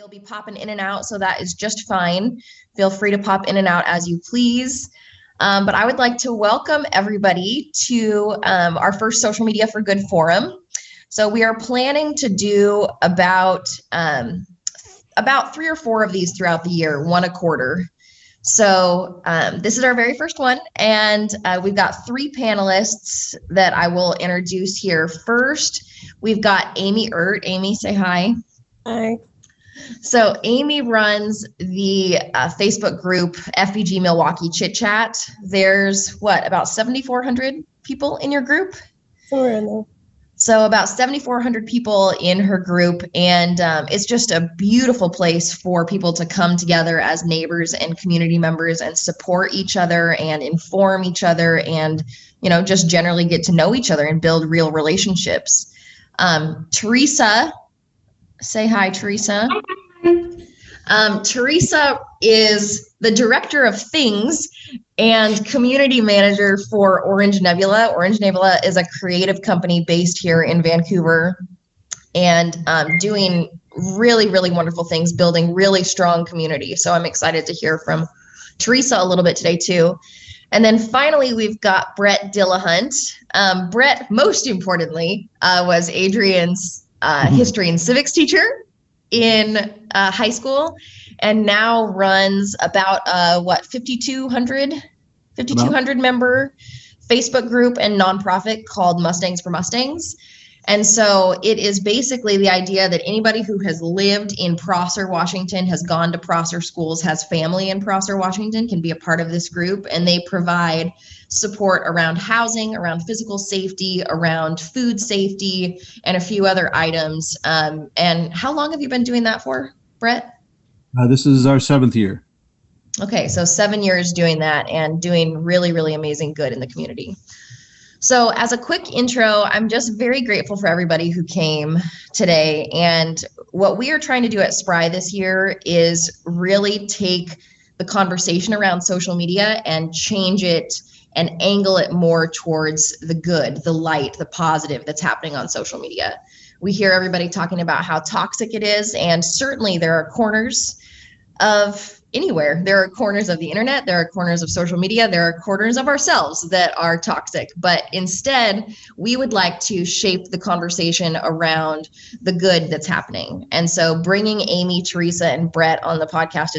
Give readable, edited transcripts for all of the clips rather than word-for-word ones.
You'll be popping in and out, so that is just fine. Feel free to pop in and out as you please. But I would like to welcome everybody to our first Social Media for Good forum. So we are planning to do about 3 or 4 of these throughout the year, 1 a quarter. So this is our very first one, and we've got 3 panelists that I will introduce here. First, we've got Amy Ert. Amy, say hi. Hi. So Amy runs the Facebook group FBG Milwaukee Chit Chat. There's about 7,400 people in your group? Somewhere in there. So about 7,400 people in her group, and it's just a beautiful place for people to come together as neighbors and community members and support each other and inform each other and, just generally get to know each other and build real relationships. Teresa, say hi, Teresa. Teresa is the director of things and community manager for Orange Nebula. Orange Nebula is a creative company based here in Vancouver and doing really, really wonderful things, building really strong community. So I'm excited to hear from Teresa a little bit today too. And then finally, we've got Brett Dillahunt. Brett, most importantly, was Adrian's history and civics teacher in high school, and now runs about 5,200 member Facebook group and nonprofit called Mustangs for Mustangs. And so it is basically the idea that anybody who has lived in Prosser, Washington, has gone to Prosser schools, has family in Prosser, Washington, can be a part of this group. And they provide support around housing, around physical safety, around food safety, and a few other items. And how long have you been doing that for, Brett? This is our 7th year. Okay, so 7 years doing that and doing really, really amazing good in the community. So as a quick intro, I'm just very grateful for everybody who came today. And what we are trying to do at Spry this year is really take the conversation around social media and change it and angle it more towards the good, the light, the positive that's happening on social media. We hear everybody talking about how toxic it is, and certainly there are corners of anywhere. There are corners of the internet, there are corners of social media, there are corners of ourselves that are toxic. But instead, we would like to shape the conversation around the good that's happening. And so bringing Amy, Teresa, and Brett on the podcast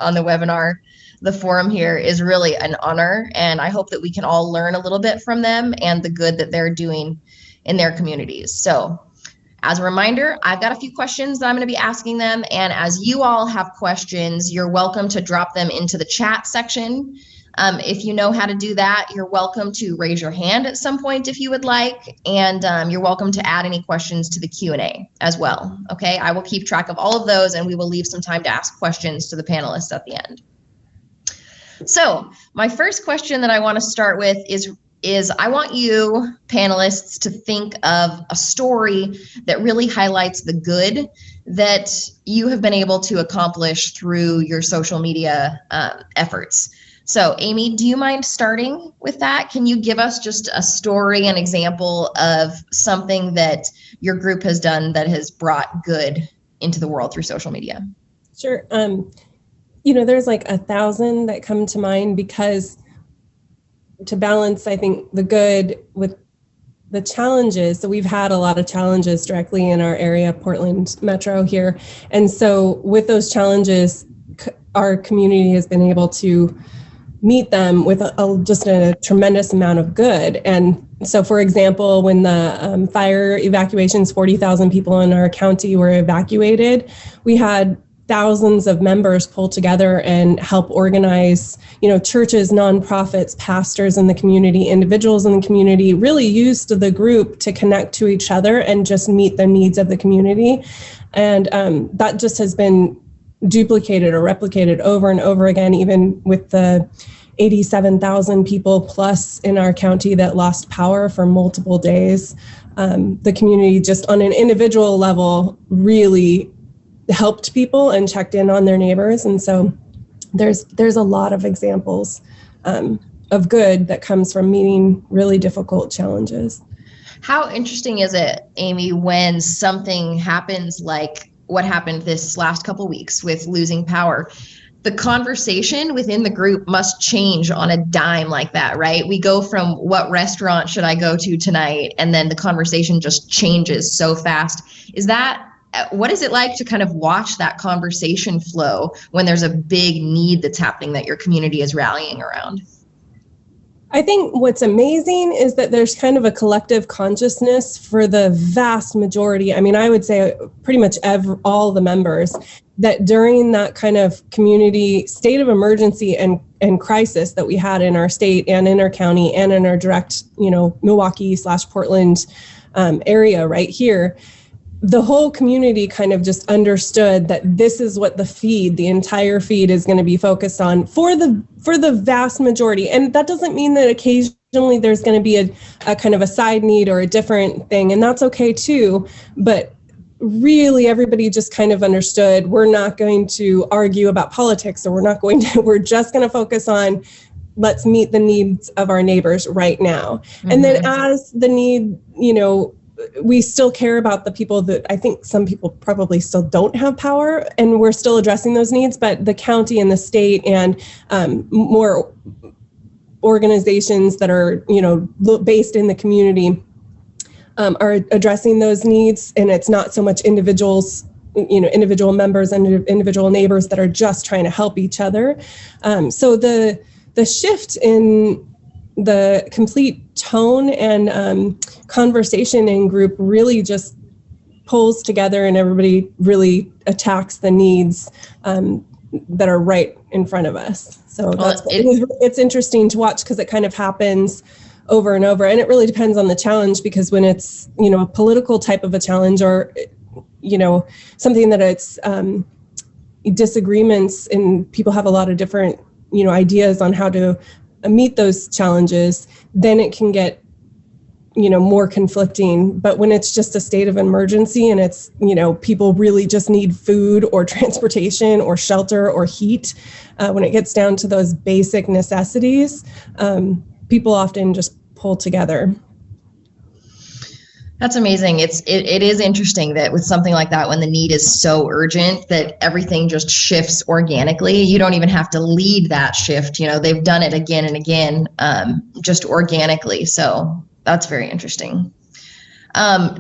on the webinar, the forum here, is really an honor. And I hope that we can all learn a little bit from them and the good that they're doing in their communities. So as a reminder, I've got a few questions that I'm going to be asking them. And as you all have questions, you're welcome to drop them into the chat section. If you know how to do that, you're welcome to raise your hand at some point if you would like. And you're welcome to add any questions to the Q&A as well. Okay, I will keep track of all of those, and we will leave some time to ask questions to the panelists at the end. So my first question that I want to start with is I want you panelists to think of a story that really highlights the good that you have been able to accomplish through your social media efforts. So Amy, do you mind starting with that? Can you give us just a story, an example of something that your group has done that has brought good into the world through social media? Sure. There's like 1,000 that come to mind, because to balance, I think, the good with the challenges. So we've had a lot of challenges directly in our area, Portland Metro here. And so with those challenges, our community has been able to meet them with just a tremendous amount of good. And so, for example, when the fire evacuations, 40,000 people in our county were evacuated, we had thousands of members pull together and help organize, churches, nonprofits, pastors in the community, individuals in the community really used the group to connect to each other and just meet the needs of the community. And that just has been duplicated or replicated over and over again, even with the 87,000 people plus in our county that lost power for multiple days. The community just on an individual level really helped people and checked in on their neighbors. And so there's a lot of examples of good that comes from meeting really difficult challenges. How interesting is it, Amy, when something happens like what happened this last couple weeks with losing power, the conversation within the group must change on a dime like that, right? We go from what restaurant should I go to tonight? And then the conversation just changes so fast. What is it like to kind of watch that conversation flow when there's a big need that's happening that your community is rallying around? I think what's amazing is that there's kind of a collective consciousness for the vast majority. I mean, I would say pretty much all the members, that during that kind of community state of emergency and crisis that we had in our state and in our county and in our direct, Milwaukee/Portland area right here, the whole community kind of just understood that this is what the entire feed is going to be focused on for the vast majority. And that doesn't mean that occasionally there's going to be a kind of a side need or a different thing, and that's okay too. But really everybody just kind of understood, we're not going to argue about politics, or we're just going to focus on, let's meet the needs of our neighbors right now. Mm-hmm. And then as the need, we still care about the people that I think some people probably still don't have power, and we're still addressing those needs, but the county and the state and more organizations that are, based in the community are addressing those needs. And it's not so much individuals, individual members and individual neighbors that are just trying to help each other. So the shift in the complete tone and conversation in group really just pulls together, and everybody really attacks the needs that are right in front of us. So it's interesting to watch, because it kind of happens over and over, and it really depends on the challenge, because when it's a political type of a challenge, or something that it's disagreements and people have a lot of different ideas on how to meet those challenges, then it can get more conflicting. But when it's just a state of emergency and it's people really just need food or transportation or shelter or heat, when it gets down to those basic necessities, people often just pull together. That's amazing. It is interesting that with something like that, when the need is so urgent, that everything just shifts organically. You don't even have to lead that shift. They've done it again and again, just organically. So that's very interesting.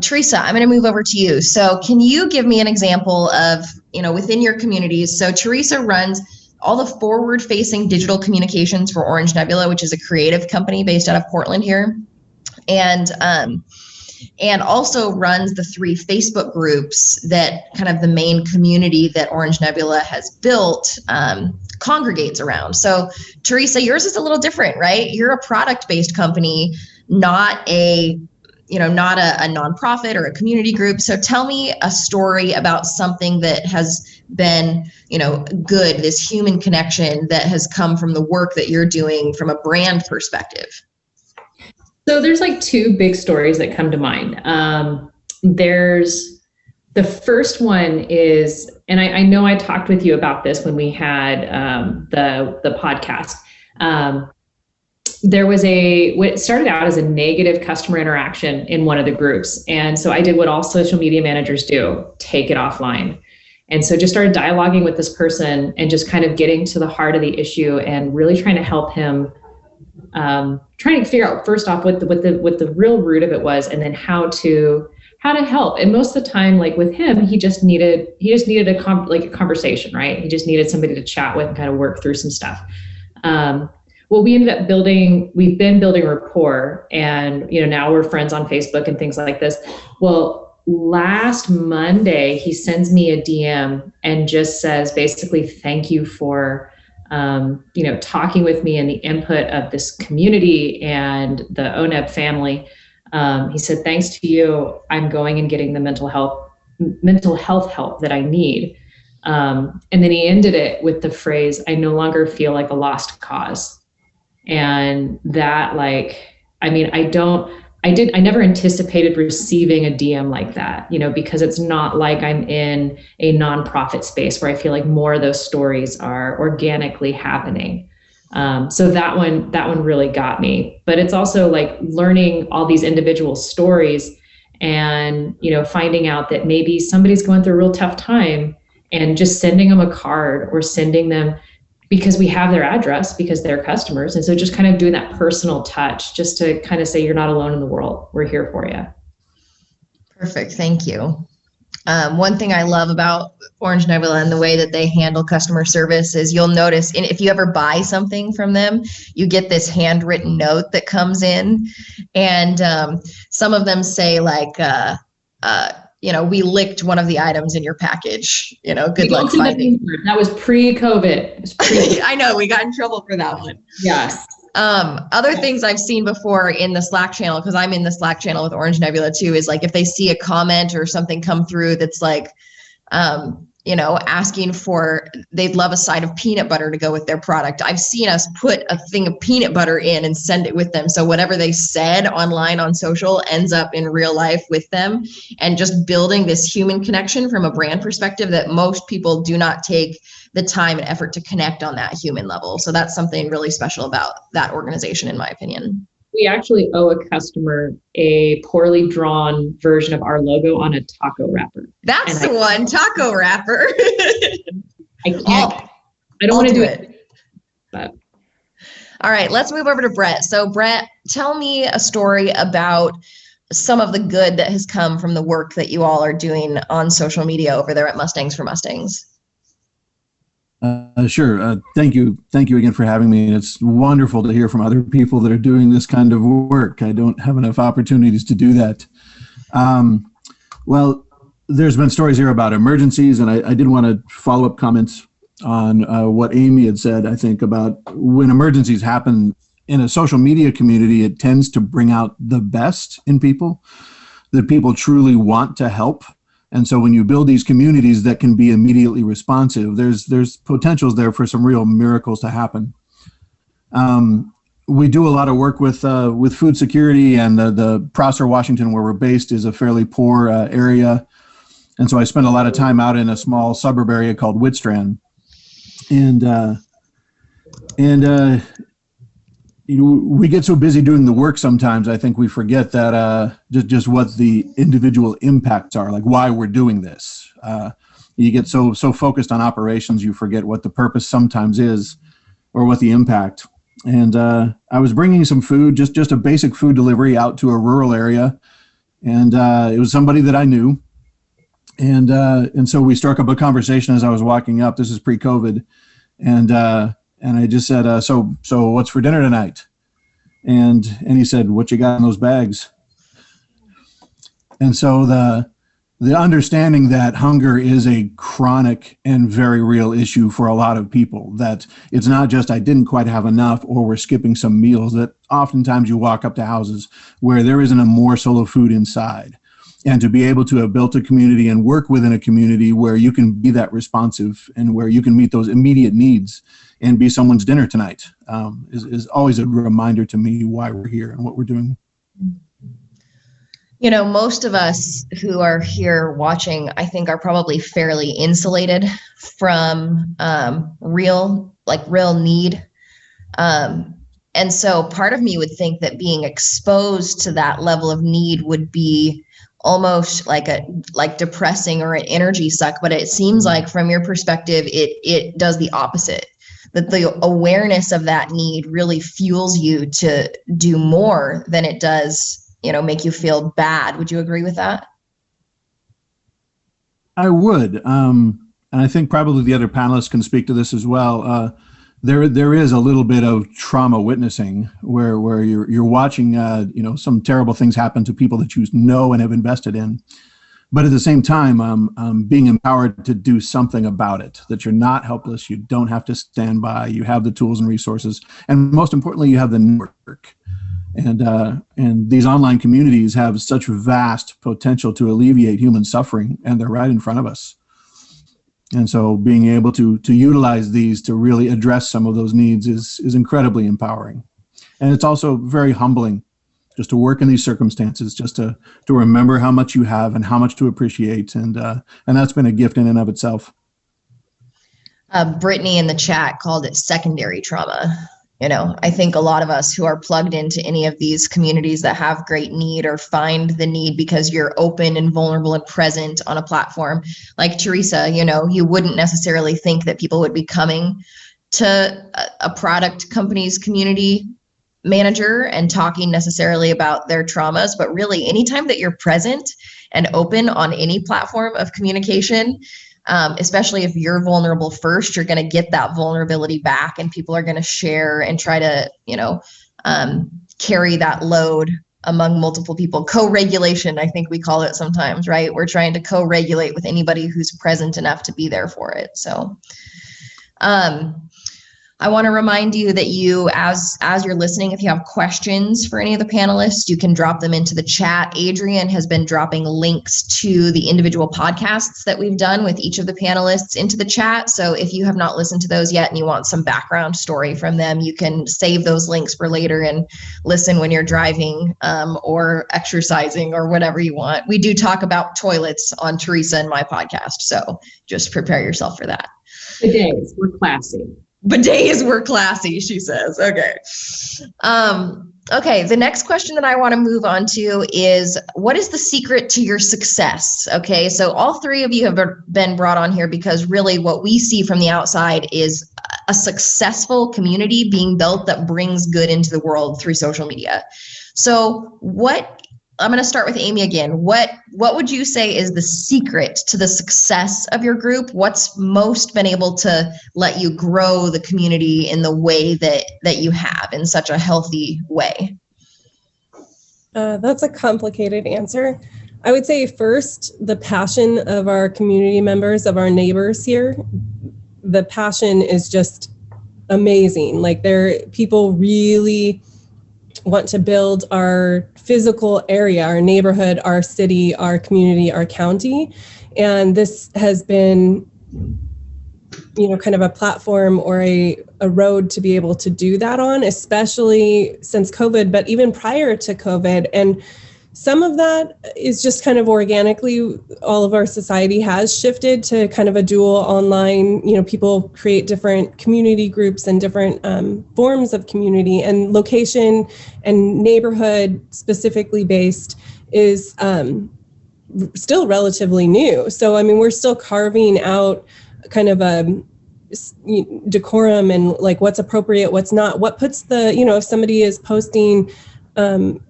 Teresa, I'm going to move over to you. So can you give me an example of, within your communities? So Teresa runs all the forward-facing digital communications for Orange Nebula, which is a creative company based out of Portland here. And also runs the 3 Facebook groups that kind of the main community that Orange Nebula has built congregates around. So Teresa, yours is a little different, right? You're a product-based company, not a nonprofit or a community group. So tell me a story about something that has been, good, this human connection that has come from the work that you're doing from a brand perspective. So there's like 2 big stories that come to mind. There's the first one is, and I know I talked with you about this when we had the podcast. There was what started out as a negative customer interaction in one of the groups. And so I did what all social media managers do, take it offline. And so just started dialoguing with this person and just kind of getting to the heart of the issue and really trying to help him, trying to figure out first off what the real root of it was, and then how to help. And most of the time, like with him, he just needed a conversation, right? He just needed somebody to chat with and kind of work through some stuff. Well, we've been building rapport, and now we're friends on Facebook and things like this. Well, last Monday, he sends me a DM and just says, basically, thank you for talking with me and the input of this community and the ONEB family. He said, thanks to you, I'm going and getting the mental health help that I need. And then he ended it with the phrase, I no longer feel like a lost cause. And that, I never anticipated receiving a DM like that, because it's not like I'm in a nonprofit space where I feel like more of those stories are organically happening. So that one really got me. But it's also like learning all these individual stories and, finding out that maybe somebody's going through a real tough time and just sending them a card or sending them, because we have their address because they're customers. And so just kind of doing that personal touch just to kind of say, you're not alone in the world. We're here for you. Perfect. Thank you. One thing I love about Orange Nebula and the way that they handle customer service is you'll notice if you ever buy something from them, you get this handwritten note that comes in. And some of them say like, we licked one of the items in your package, good luck finding. That was pre-COVID. I know, we got in trouble for that one. Yes. Other things I've seen before in the Slack channel, because I'm in the Slack channel with Orange Nebula too, is like if they see a comment or something come through that's like, asking for, they'd love a side of peanut butter to go with their product. I've seen us put a thing of peanut butter in and send it with them. So whatever they said online on social ends up in real life with them, and just building this human connection from a brand perspective that most people do not take the time and effort to connect on that human level. So that's something really special about that organization, in my opinion. We actually owe a customer a poorly drawn version of our logo on a taco wrapper. That's the one, taco wrapper. I don't want to do it. But. All right, let's move over to Brett. So Brett, tell me a story about some of the good that has come from the work that you all are doing on social media over there at Mustangs for Mustangs. Sure. Thank you. Thank you again for having me. It's wonderful to hear from other people that are doing this kind of work. I don't have enough opportunities to do that. Well, there's been stories here about emergencies, and I did want to follow up comments on what Amy had said, I think, about when emergencies happen in a social media community, it tends to bring out the best in people, that people truly want to help. And so when you build these communities that can be immediately responsive, there's potentials there for some real miracles to happen. We do a lot of work with food security, and the Prosser, Washington, where we're based, is a fairly poor area. And so I spend a lot of time out in a small suburb area called Whitstrand. We get so busy doing the work sometimes, I think we forget that just what the individual impacts are, like why we're doing this. You get so focused on operations, you forget what the purpose sometimes is, or what the impact. And I was bringing some food, just a basic food delivery out to a rural area, and it was somebody that I knew. And so we struck up a conversation as I was walking up. This is pre-COVID, and I just said, so what's for dinner tonight? And he said, what you got in those bags? And so the understanding that hunger is a chronic and very real issue for a lot of people, that it's not just I didn't quite have enough or we're skipping some meals, that oftentimes you walk up to houses where there isn't a morsel of food inside. And to be able to have built a community and work within a community where you can be that responsive and where you can meet those immediate needs and be someone's dinner tonight is always a reminder to me why we're here and what we're doing. Most of us who are here watching, I think, are probably fairly insulated from real need. And so part of me would think that being exposed to that level of need would be almost like depressing or an energy suck. But it seems like from your perspective, it does the opposite. That the awareness of that need really fuels you to do more than it does, make you feel bad. Would you agree with that? I would. And I think probably the other panelists can speak to this as well. There is a little bit of trauma witnessing where you're watching, some terrible things happen to people that you know and have invested in. But at the same time, being empowered to do something about it, that you're not helpless, you don't have to stand by, you have the tools and resources, and most importantly, you have the network. And these online communities have such vast potential to alleviate human suffering, and they're right in front of us. And so being able to utilize these to really address some of those needs is incredibly empowering. And it's also very humbling just to work in these circumstances, just to remember how much you have and how much to appreciate. And that's been a gift in and of itself. Brittany in the chat called it secondary trauma. I think a lot of us who are plugged into any of these communities that have great need or find the need because you're open and vulnerable and present on a platform like Teresa, you wouldn't necessarily think that people would be coming to a product company's community manager and talking necessarily about their traumas, but really anytime that you're present and open on any platform of communication, especially if you're vulnerable first, you're going to get that vulnerability back, and people are going to share and try to, carry that load among multiple people. Co-regulation, I think we call it sometimes, right? We're trying to co-regulate with anybody who's present enough to be there for it. So, I want to remind you that you, as you're listening, if you have questions for any of the panelists, you can drop them into the chat. Adrian has been dropping links to the individual podcasts that we've done with each of the panelists into the chat. So if you have not listened to those yet and you want some background story from them, you can save those links for later and listen when you're driving or exercising or whatever you want. We do talk about toilets on Teresa and my podcast, so just prepare yourself for that. Bidets, we're classy. Bidets were classy, she says. Okay. Okay. The next question that I want to move on to is, what is the secret to your success? Okay. So all three of you have been brought on here because really what we see from the outside is a successful community being built that brings good into the world through social media. So I'm going to start with Amy again. What would you say is the secret to the success of your group? What's most been able to let you grow the community in the way that you have, in such a healthy way? That's a complicated answer. I would say first, the passion of our community members, of our neighbors here. The passion is just amazing. Like, people really want to build our physical area, our neighborhood, our city, our community, our county. And this has been, kind of a platform or a road to be able to do that on, especially since COVID, but even prior to COVID. And some of that is just kind of organically, all of our society has shifted to kind of a dual online, people create different community groups and different forms of community, and location and neighborhood specifically based is still relatively new. So, we're still carving out kind of a decorum and like what's appropriate, what's not, what puts if somebody is posting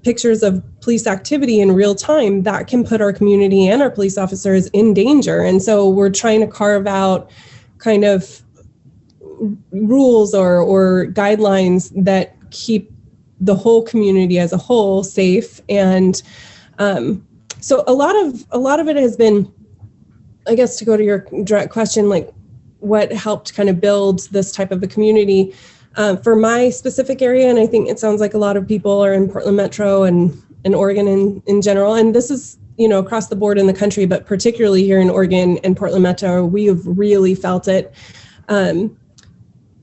pictures of police activity in real time, that can put our community and our police officers in danger. And so we're trying to carve out kind of rules or guidelines that keep the whole community as a whole safe. And so a lot of it has been, I guess, to go to your direct question, like what helped kind of build this type of a community. For my specific area, and I think it sounds like a lot of people are in Portland Metro and Oregon in general, and this is, across the board in the country, but particularly here in Oregon and Portland Metro, we have really felt it.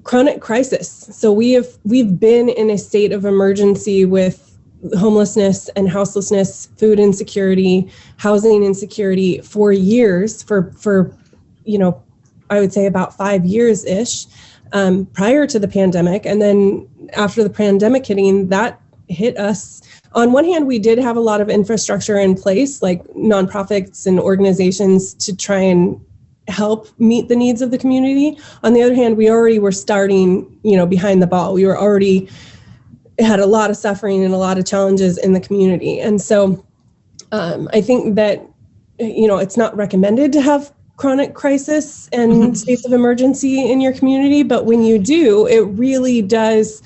Chronic crisis. So we've been in a state of emergency with homelessness and houselessness, food insecurity, housing insecurity for years, for I would say about 5 years-ish. Prior to the pandemic. And then after the pandemic hitting, that hit us. On one hand, we did have a lot of infrastructure in place, like nonprofits and organizations to try and help meet the needs of the community. On the other hand, we already were starting, behind the ball. We were already had a lot of suffering and a lot of challenges in the community. And so I think that, it's not recommended to have chronic crisis and states of emergency in your community, but when you do, it really does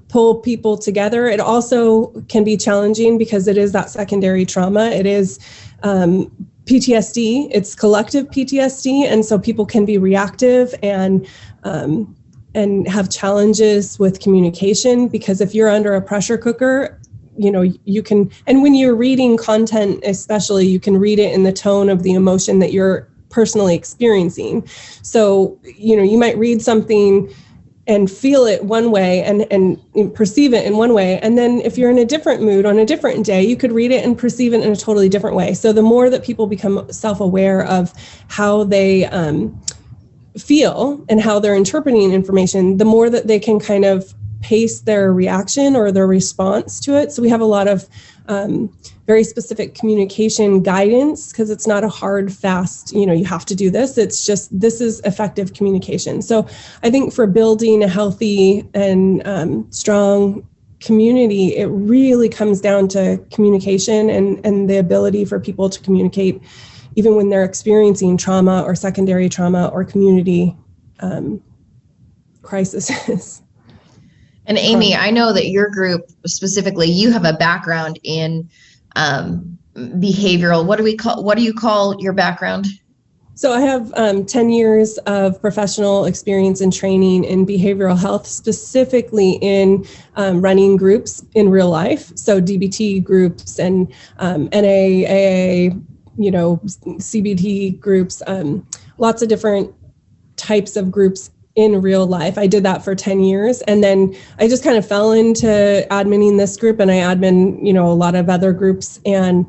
pull people together. It also can be challenging because it is that secondary trauma. It is PTSD. It's collective PTSD, and so people can be reactive and have challenges with communication, because if you're under a pressure cooker, you can, and when you're reading content especially, you can read it in the tone of the emotion that you're personally experiencing. So, you might read something and feel it one way and perceive it in one way. And then if you're in a different mood on a different day, you could read it and perceive it in a totally different way. So the more that people become self-aware of how they feel and how they're interpreting information, the more that they can kind of pace their reaction or their response to it. So we have a lot of very specific communication guidance, because it's not a hard, fast, you have to do this. It's just, this is effective communication. So I think for building a healthy and strong community, it really comes down to communication and the ability for people to communicate even when they're experiencing trauma or secondary trauma or community crises. And Amy, I know that your group specifically, you have a background in behavioral. What do you call your background? So I have 10 years of professional experience and training in behavioral health, specifically in running groups in real life. So DBT groups and NA, AA, CBT groups, lots of different types of groups in real life. I did that for 10 years. And then I just kind of fell into adminning this group, and I admin, a lot of other groups. And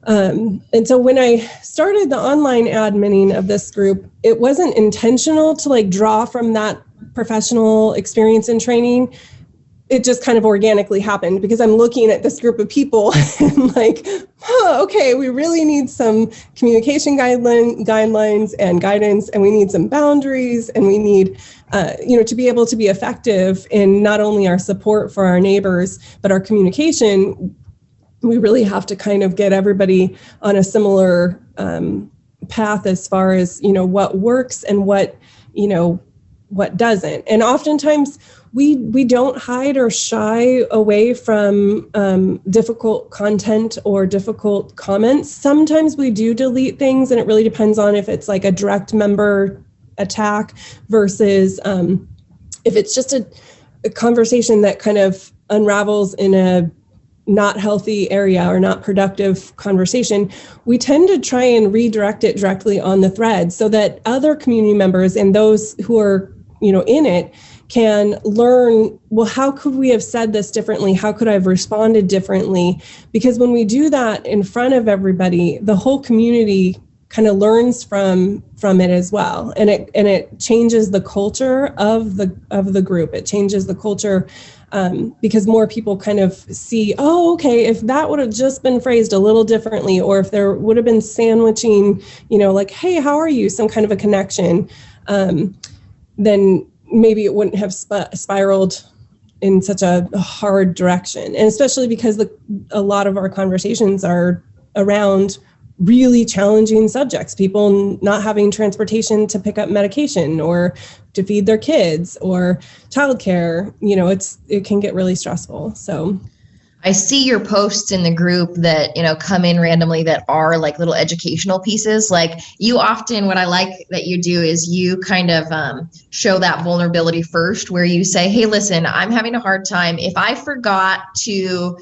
so when I started the online adminning of this group, it wasn't intentional to draw from that professional experience and training. It just kind of organically happened because I'm looking at this group of people and okay, we really need some communication guidelines and guidance, and we need some boundaries, and we need, to be able to be effective in not only our support for our neighbors, but our communication. We really have to kind of get everybody on a similar path as far as, what works and what doesn't. And oftentimes we don't hide or shy away from difficult content or difficult comments. Sometimes we do delete things, and it really depends on if it's like a direct member attack versus if it's just a conversation that kind of unravels in a not healthy area or not productive conversation. We tend to try and redirect it directly on the thread so that other community members and those who are in it can learn, well, how could we have said this differently? How could I have responded differently? Because when we do that in front of everybody, the whole community kind of learns from it as well. And it changes the culture of the group. It changes the culture because more people kind of see, oh, okay, if that would have just been phrased a little differently, or if there would have been sandwiching, hey, how are you? Some kind of a connection, then maybe it wouldn't have spiraled in such a hard direction. And especially because a lot of our conversations are around really challenging subjects, people not having transportation to pick up medication or to feed their kids or childcare, it can get really stressful. So I see your posts in the group that, come in randomly that are like little educational pieces. Like you often, what I like that you do is you kind of show that vulnerability first, where you say, hey, listen, I'm having a hard time. If I forgot to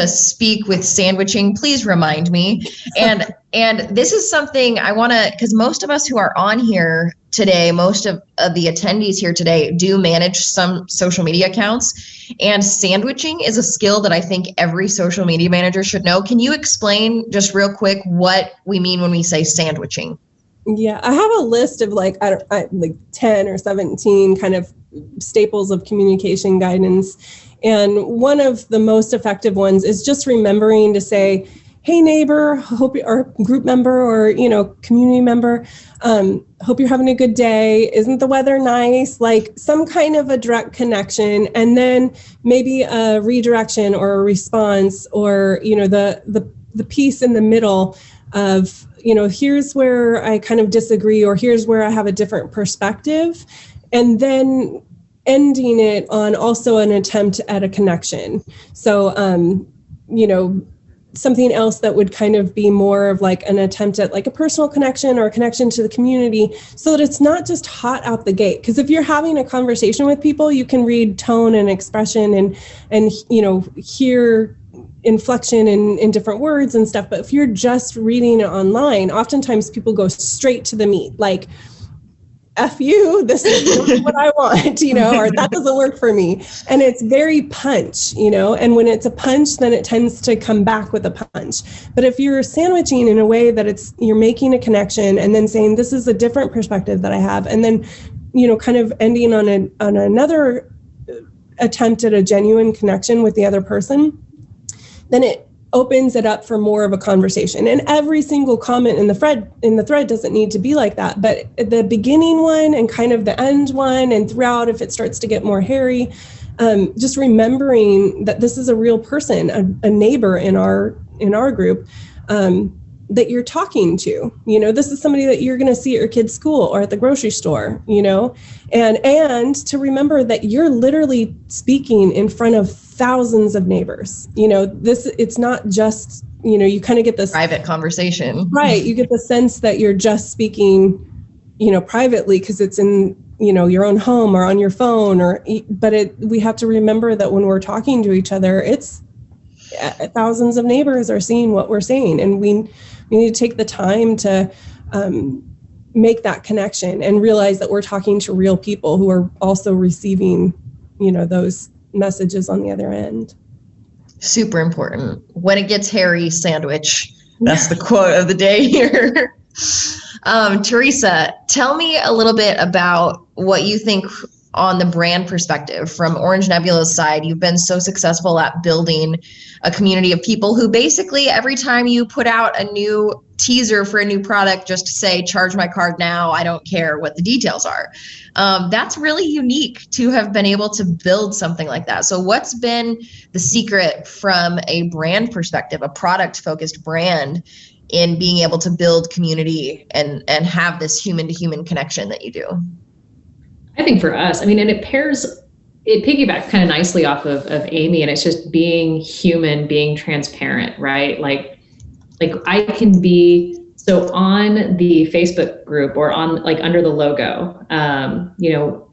speak with sandwiching, please remind me. And this is something I want to, because most of us who are on here today, most of the attendees here today do manage some social media accounts, and sandwiching is a skill that I think every social media manager should know. Can you explain just real quick what we mean when we say sandwiching? Yeah, I have a list of like 10 or 17 kind of staples of communication guidance. And one of the most effective ones is just remembering to say, hey, neighbor, or group member or, community member, hope you're having a good day. Isn't the weather nice? Like some kind of a direct connection, and then maybe a redirection or a response, or, the piece in the middle of, here's where I kind of disagree, or here's where I have a different perspective. And then ending it on also an attempt at a connection. So, something else that would kind of be more of like an attempt at like a personal connection or a connection to the community, so that it's not just hot out the gate. Because if you're having a conversation with people, you can read tone and expression and hear inflection in different words and stuff. But if you're just reading it online, oftentimes people go straight to the meat, like, F you, this is what I want, or that doesn't work for me. And it's very punch, and when it's a punch, then it tends to come back with a punch. But if you're sandwiching in a way that you're making a connection and then saying, this is a different perspective that I have, and then, kind of ending on another attempt at a genuine connection with the other person, then it opens it up for more of a conversation. And every single comment in the thread doesn't need to be like that, but the beginning one and kind of the end one and throughout, if it starts to get more hairy, just remembering that this is a real person, a neighbor in our group, that you're talking to. This is somebody that you're going to see at your kid's school or at the grocery store, and to remember that you're literally speaking in front of thousands of neighbors. It's not just, you kind of get this private conversation, right? You get the sense that you're just speaking, privately because it's in, your own home or on your phone, but we have to remember that when we're talking to each other, it's thousands of neighbors are seeing what we're saying, and we need to take the time to make that connection and realize that we're talking to real people who are also receiving, those messages on the other end. Super important. When it gets hairy, sandwich. That's the quote of the day here. Teresa, tell me a little bit about what you think on the brand perspective from Orange Nebula's side. You've been so successful at building a community of people who basically every time you put out a new teaser for a new product, just say, charge my card now, I don't care what the details are. That's really unique to have been able to build something like that. So what's been the secret from a brand perspective, a product focused brand, in being able to build community and have this human to human connection that you do? I think for us, and it piggybacks kind of nicely off of Amy, and it's just being human, being transparent, right? Like I can be, so on the Facebook group or on under the logo,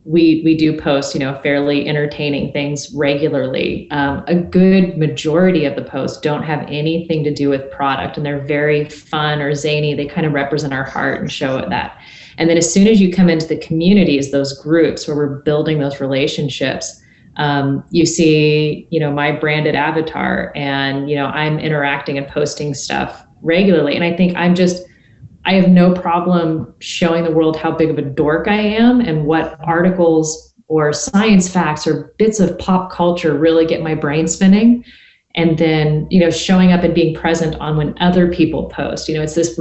we do post, fairly entertaining things regularly. A good majority of the posts don't have anything to do with product, and they're very fun or zany. They kind of represent our heart and show that. And then as soon as you come into the communities, those groups where we're building those relationships, you see, my branded avatar, and, I'm interacting and posting stuff regularly. And I think I have no problem showing the world how big of a dork I am and what articles or science facts or bits of pop culture really get my brain spinning. And then, showing up and being present on when other people post, it's this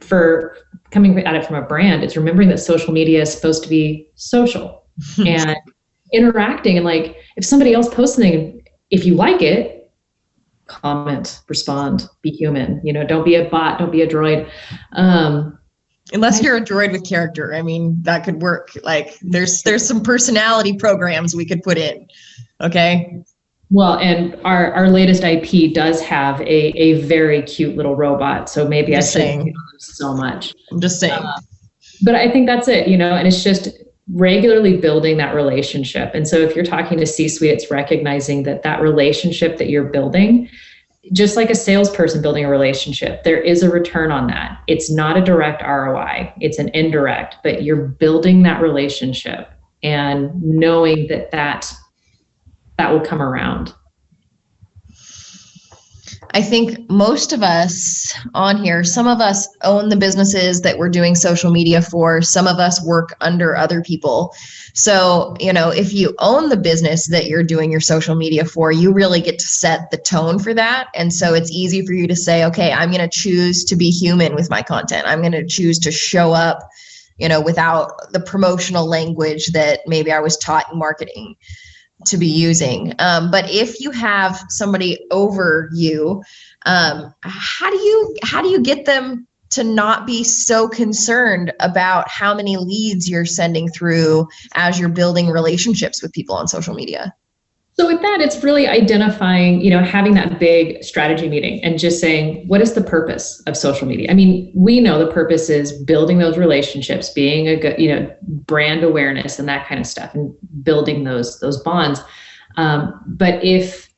for coming at it from a brand, it's remembering that social media is supposed to be social and interacting. And if somebody else posts something, if you like it, comment, respond, be human, don't be a bot, don't be a droid. Unless you're a droid with character. That could work. There's some personality programs we could put in. Okay. Well, and our latest IP does have a very cute little robot. So maybe I shouldn't use so much. I'm just saying. But I think that's it, and it's just regularly building that relationship. And so if you're talking to C-suite, it's recognizing that relationship that you're building, just like a salesperson building a relationship, there is a return on that. It's not a direct ROI, it's an indirect, but you're building that relationship and knowing that will come around. I think most of us on here, some of us own the businesses that we're doing social media for. Some of us work under other people. So, if you own the business that you're doing your social media for, you really get to set the tone for that. And so it's easy for you to say, okay, I'm going to choose to be human with my content. I'm going to choose to show up, without the promotional language that maybe I was taught in marketing to be using. But if you have somebody over you, how do you get them to not be so concerned about how many leads you're sending through as you're building relationships with people on social media? So with that, it's really identifying, having that big strategy meeting and just saying, what is the purpose of social media? We know the purpose is building those relationships, being a good, brand awareness and that kind of stuff, and building those bonds. But if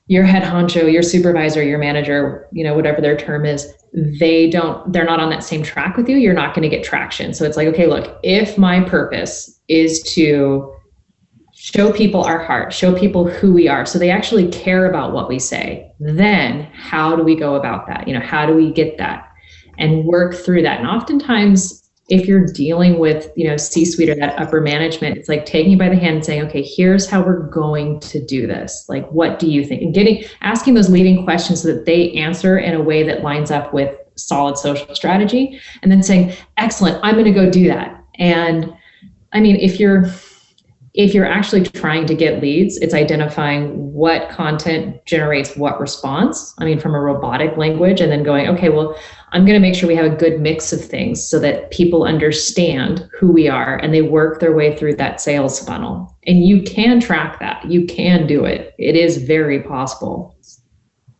your head honcho, your supervisor, your manager, whatever their term is, they're not on that same track with you, you're not going to get traction. So it's like, okay, look, if my purpose is to show people our heart, show people who we are, so they actually care about what we say, then how do we go about that? How do we get that and work through that? And oftentimes if you're dealing with, C-suite or that upper management, it's like taking you by the hand and saying, okay, here's how we're going to do this. Like, what do you think? And asking those leading questions so that they answer in a way that lines up with solid social strategy, and then saying, excellent, I'm going to go do that. And I mean, if you're actually trying to get leads, it's identifying what content generates what response. I mean, from a robotic language, and then going, okay, well, I'm going to make sure we have a good mix of things so that people understand who we are and they work their way through that sales funnel. And you can track that. You can do it. It is very possible.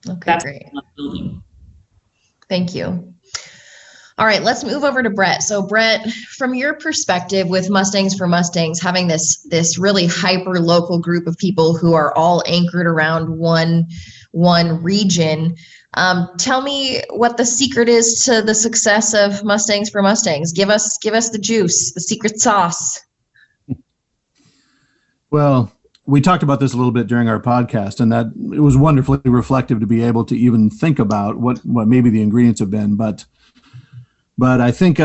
Okay, that's great. Thank you. All right, let's move over to Brett. So Brett, from your perspective with Mustangs for Mustangs, having this really hyper local group of people who are all anchored around one region, tell me what the secret is to the success of Mustangs for Mustangs. Give us the juice, the secret sauce. Well, we talked about this a little bit during our podcast, and that it was wonderfully reflective to be able to even think about what maybe the ingredients have been, but I think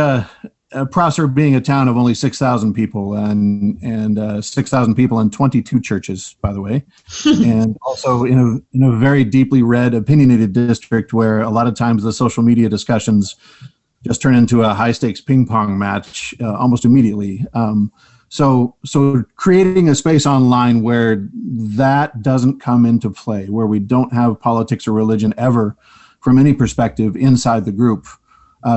Prosser being a town of only 6,000 people and 6,000 people in 22 churches, by the way, and also in a very deeply read, opinionated district where a lot of times the social media discussions just turn into a high stakes ping pong match almost immediately. So creating a space online where that doesn't come into play, where we don't have politics or religion ever from any perspective inside the group.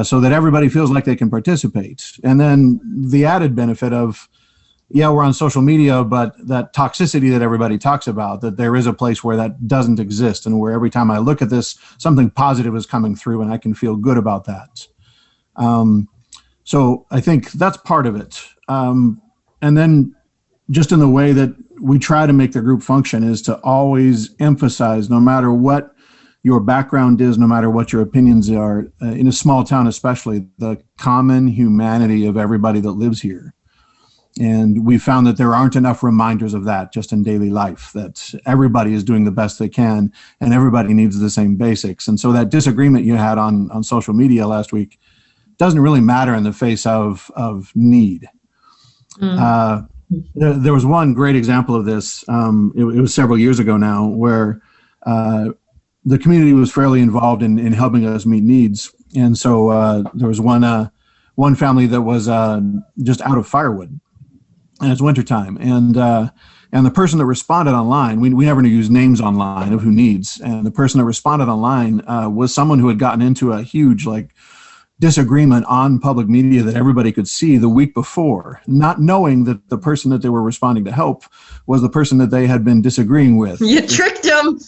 So that everybody feels like they can participate. And then the added benefit of, yeah, we're on social media, but that toxicity that everybody talks about, that there is a place where that doesn't exist and where every time I look at this, something positive is coming through and I can feel good about that. So I think that's part of it. And then just in the way that we try to make the group function is to always emphasize, no matter what your background is, no matter what your opinions are, in a small town especially, the common humanity of everybody that lives here. And we found that there aren't enough reminders of that just in daily life, that everybody is doing the best they can and everybody needs the same basics. And so that disagreement you had on social media last week doesn't really matter in the face of need. There was one great example of this. It was several years ago now, where the community was fairly involved in helping us meet needs. And so there was one family that was just out of firewood, and it's wintertime. And the person that responded online, we never use names online of who needs. And the person that responded online was someone who had gotten into a huge disagreement on public media that everybody could see the week before, not knowing that the person that they were responding to help was the person that they had been disagreeing with. You tricked them.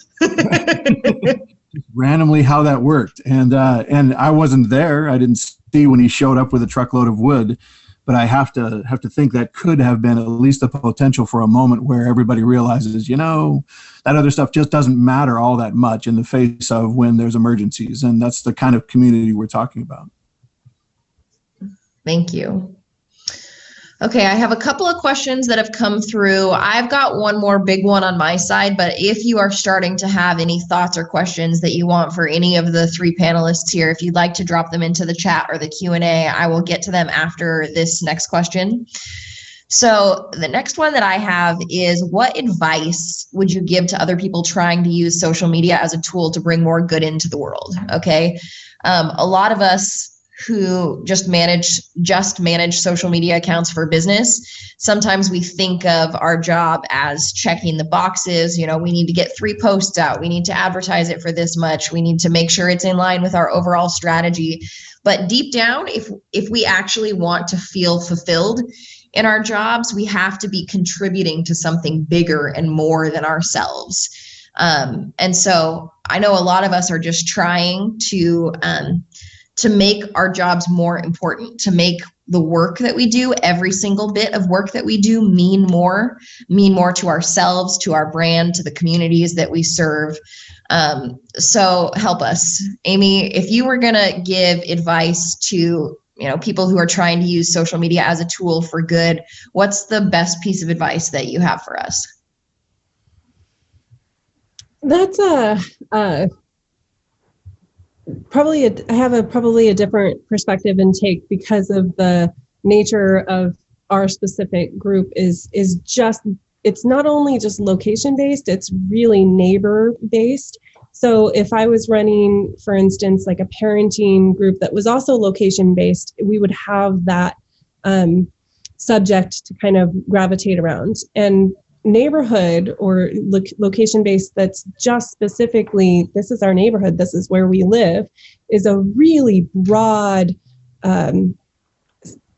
Randomly how that worked. And I wasn't there. I didn't see when he showed up with a truckload of wood, but I have to think that could have been at least the potential for a moment where everybody realizes, that other stuff just doesn't matter all that much in the face of when there's emergencies. And that's the kind of community we're talking about. Thank you. Okay, I have a couple of questions that have come through. I've got one more big one on my side, but if you are starting to have any thoughts or questions that you want for any of the three panelists here, if you'd like to drop them into the chat or the Q&A, I will get to them after this next question. So the next one that I have is, what advice would you give to other people trying to use social media as a tool to bring more good into the world? Okay, a lot of us who just manage social media accounts for business, sometimes we think of our job as checking the boxes. We need to get 3 posts out. We need to advertise it for this much. We need to make sure it's in line with our overall strategy. But deep down, if we actually want to feel fulfilled in our jobs, we have to be contributing to something bigger and more than ourselves. And so I know a lot of us are just trying to make our jobs more important, to make the work that we do, every single bit of work that we do, mean more to ourselves, to our brand, to the communities that we serve. So help us. Amy, if you were gonna give advice to people who are trying to use social media as a tool for good, what's the best piece of advice that you have for us? I have probably a different perspective and take because of the nature of our specific group is just, it's not only just location based, it's really neighbor based. So if I was running, for instance, like a parenting group that was also location based, we would have that subject to kind of gravitate around. And neighborhood or location based that's just specifically, this is our neighborhood, this is where we live, is a really broad,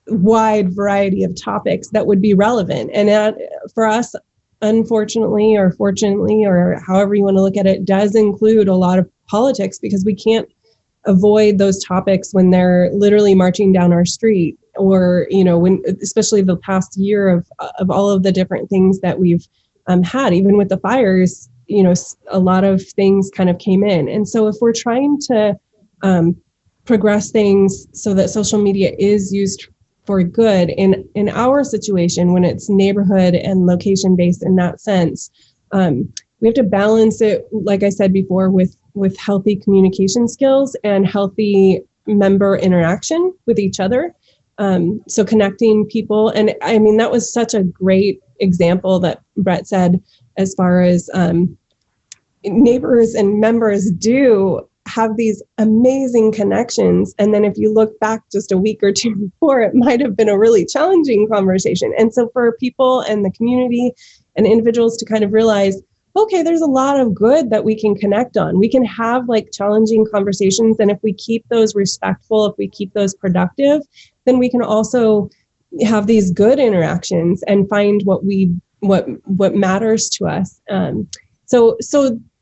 wide variety of topics that would be relevant. And for us, unfortunately or fortunately, or however you want to look at it, does include a lot of politics, because we can't avoid those topics when they're literally marching down our street, or, you know, when, especially the past year of all of the different things that we've had, even with the fires, you know, a lot of things kind of came in. And so if we're trying to progress things so that social media is used for good in our situation, when it's neighborhood and location based in that sense, we have to balance it, like I said before, with healthy communication skills and healthy member interaction with each other. So connecting people. And I mean, that was such a great example that Brett said, as far as neighbors and members do have these amazing connections. And then if you look back just a week or two before, it might have been a really challenging conversation. And so for people and the community and individuals to kind of realize, okay, there's a lot of good that we can connect on. We can have like challenging conversations. And if we keep those respectful, if we keep those productive, then we can also have these good interactions and find what matters to us. So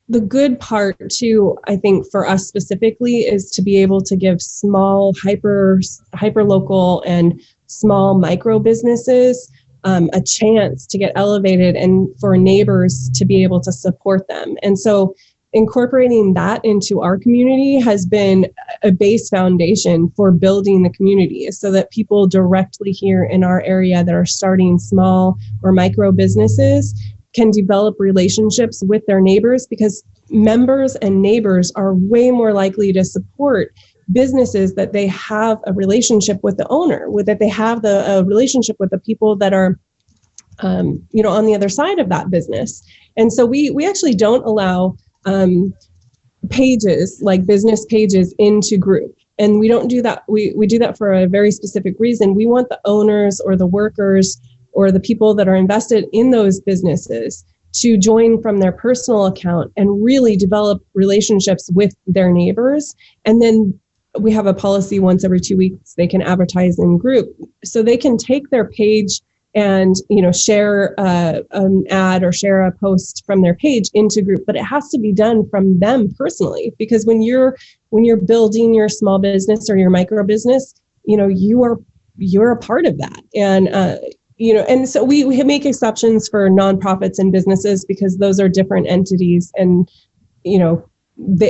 the good part too, I think for us specifically, is to be able to give small, hyper local and small micro businesses a chance to get elevated, and for neighbors to be able to support them. And so incorporating that into our community has been a base foundation for building the community, so that people directly here in our area that are starting small or micro businesses can develop relationships with their neighbors, because members and neighbors are way more likely to support businesses that they have a relationship with the owner, that they have the relationship with the people that are, on the other side of that business. And so we actually don't allow pages, like business pages, into group. And we don't do that. We do that for a very specific reason. We want the owners or the workers or the people that are invested in those businesses to join from their personal account and really develop relationships with their neighbors. And then we have a policy once every 2 weeks, they can advertise in group. So they can take their page and, share an ad or share a post from their page into group, but it has to be done from them personally, because when you're building your small business or your micro business, you're a part of that. And, and so we make exceptions for nonprofits and businesses, because those are different entities, and,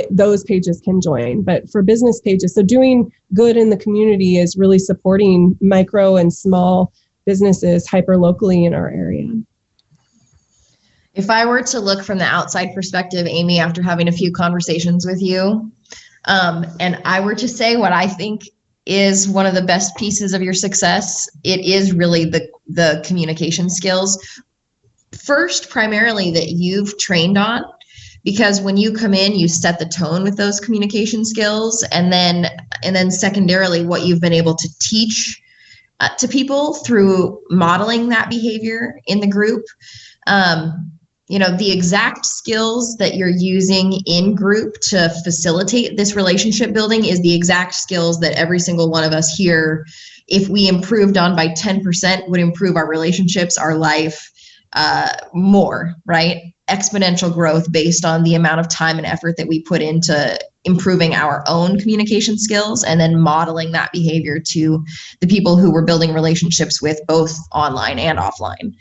those pages can join. But for business pages, so doing good in the community is really supporting micro and small businesses hyper locally in our area. If I were to look from the outside perspective, Amy, after having a few conversations with you, and I were to say what I think is one of the best pieces of your success, it is really the communication skills. First, primarily, that you've trained on, because when you come in, you set the tone with those communication skills, and then secondarily, what you've been able to teach to people through modeling that behavior in the group. The exact skills that you're using in group to facilitate this relationship building is the exact skills that every single one of us here, if we improved on by 10%, would improve our relationships, our life more, right? Exponential growth based on the amount of time and effort that we put into improving our own communication skills, and then modeling that behavior to the people who we're building relationships with, both online and offline.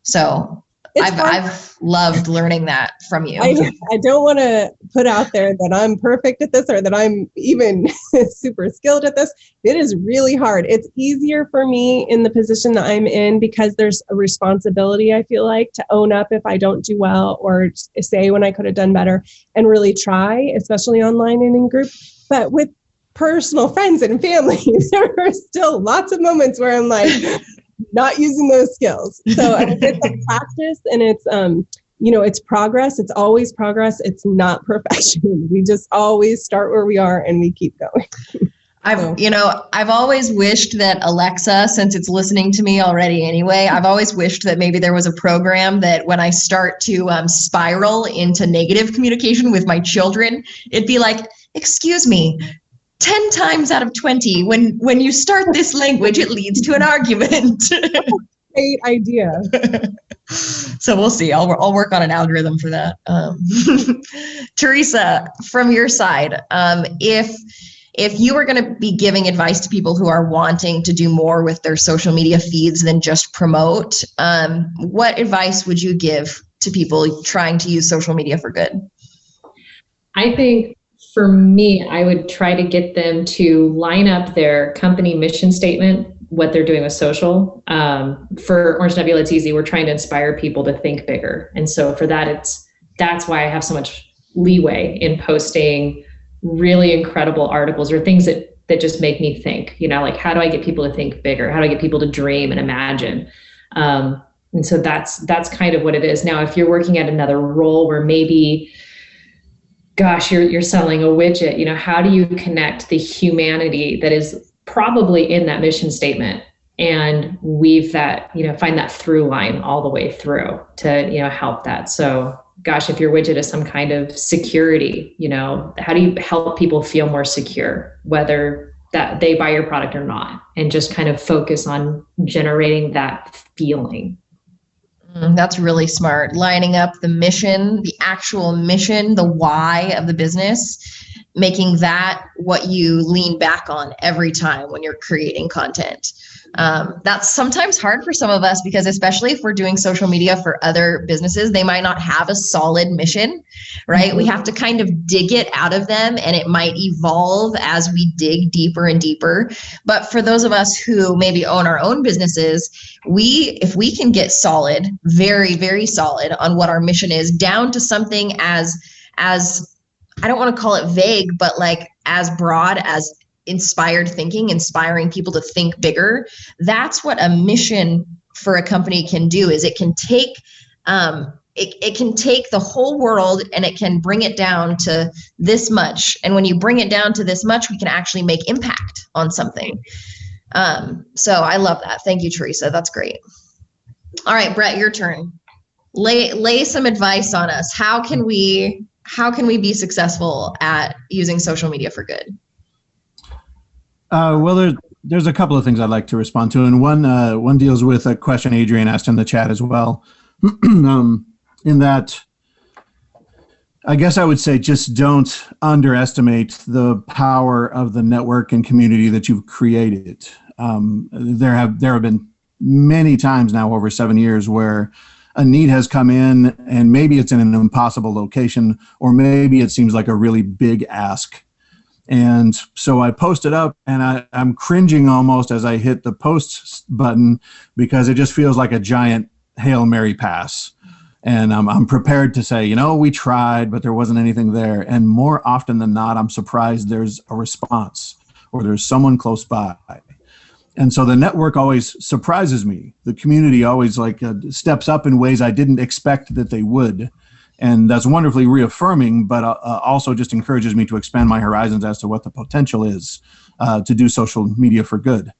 So I've loved learning that from you. I don't want to put out there that I'm perfect at this or that I'm even super skilled at this. It is really hard. It's easier for me in the position that I'm in, because there's a responsibility, I feel like, to own up if I don't do well, or say when I could have done better, and really try, especially online and in group. But with personal friends and family, there are still lots of moments where I'm like, not using those skills. So it's a practice, and it's, it's progress. It's always progress. It's not perfection. We just always start where we are and we keep going. I've always wished that Alexa, since it's listening to me already anyway, I've always wished that maybe there was a program that when I start to spiral into negative communication with my children, it'd be like, excuse me, 10 times out of 20, when you start this language, it leads to an argument. Great idea. So we'll see. I'll work on an algorithm for that. Teresa, from your side, if you were going to be giving advice to people who are wanting to do more with their social media feeds than just promote, what advice would you give to people trying to use social media for good? I think for me, I would try to get them to line up their company mission statement, what they're doing with social. For Orange Nebula, it's easy. We're trying to inspire people to think bigger. And so for that, that's why I have so much leeway in posting really incredible articles or things that just make me think, like, how do I get people to think bigger? How do I get people to dream and imagine? And so that's kind of what it is. Now, if you're working at another role where maybe, gosh, you're selling a widget, how do you connect the humanity that is probably in that mission statement and weave that, find that through line all the way through to, help that. So gosh, if your widget is some kind of security, how do you help people feel more secure, whether that they buy your product or not, and just kind of focus on generating that feeling. That's really smart. Lining up the mission, the actual mission, the why of the business, making that what you lean back on every time when you're creating content. That's sometimes hard for some of us because especially if we're doing social media for other businesses, they might not have a solid mission, right? Mm-hmm. We have to kind of dig it out of them and it might evolve as we dig deeper and deeper. But for those of us who maybe own our own businesses, if we can get solid, very, very solid on what our mission is, down to something as I don't want to call it vague, but like as broad as inspired thinking, inspiring people to think bigger. That's what a mission for a company can do, is it can take it can take the whole world and it can bring it down to this much. And when you bring it down to this much, we can actually make impact on something. So I love that. Thank you, Teresa. That's great. All right, Brett, your turn. Lay some advice on us. How can we be successful at using social media for good? Well, there's a couple of things I'd like to respond to, and one deals with a question Adrian asked in the chat as well. In that, I guess I would say just don't underestimate the power of the network and community that you've created. There have been many times now over 7 years where a need has come in, and maybe it's in an impossible location, or maybe it seems like a really big ask. And so I posted up, and I'm cringing almost as I hit the post button because it just feels like a giant Hail Mary pass. And I'm prepared to say, we tried, but there wasn't anything there. And more often than not, I'm surprised there's a response or there's someone close by. And so the network always surprises me. The community always steps up in ways I didn't expect that they would. And that's wonderfully reaffirming, but also just encourages me to expand my horizons as to what the potential is to do social media for good.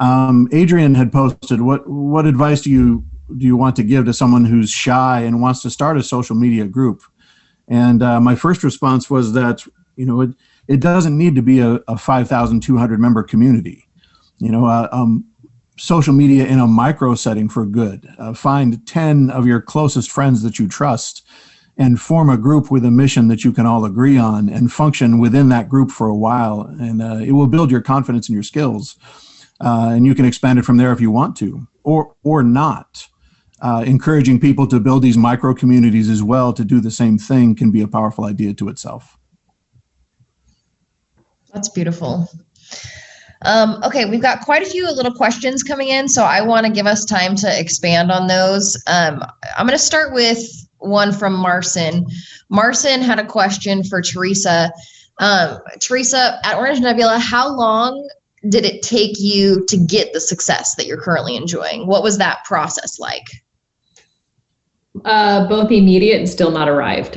Adrian had posted, what advice do you want to give to someone who's shy and wants to start a social media group? And my first response was that, it doesn't need to be a 5,200 member community. Social media in a micro setting for good. Find 10 of your closest friends that you trust and form a group with a mission that you can all agree on and function within that group for a while. And it will build your confidence and your skills. And you can expand it from there if you want to, or not. Encouraging people to build these micro communities as well to do the same thing can be a powerful idea to itself. That's beautiful. Okay, we've got quite a few little questions coming in, so I want to give us time to expand on those. I'm going to start with one from Marcin. Marcin had a question for Teresa. Teresa, at Orange Nebula, how long did it take you to get the success that you're currently enjoying? What was that process like? Both immediate and still not arrived.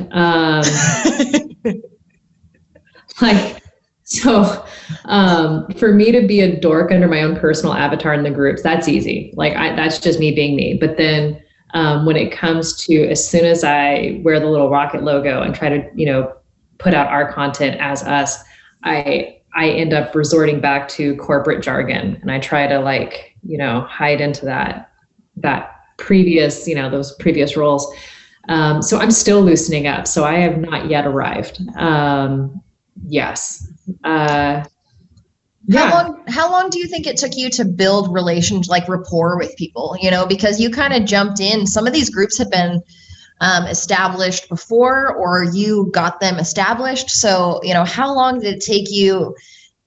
For me to be a dork under my own personal avatar in the groups, that's easy. That's just me being me. But then when it comes to, as soon as I wear the little rocket logo and try to, put out our content as us, I end up resorting back to corporate jargon, and I try to hide into that previous, those previous roles. So I'm still loosening up. So I have not yet arrived. Yes. How long do you think it took you to build relations, like rapport with people? Because you kind of jumped in. Some of these groups had been established before, or you got them established. So, how long did it take you?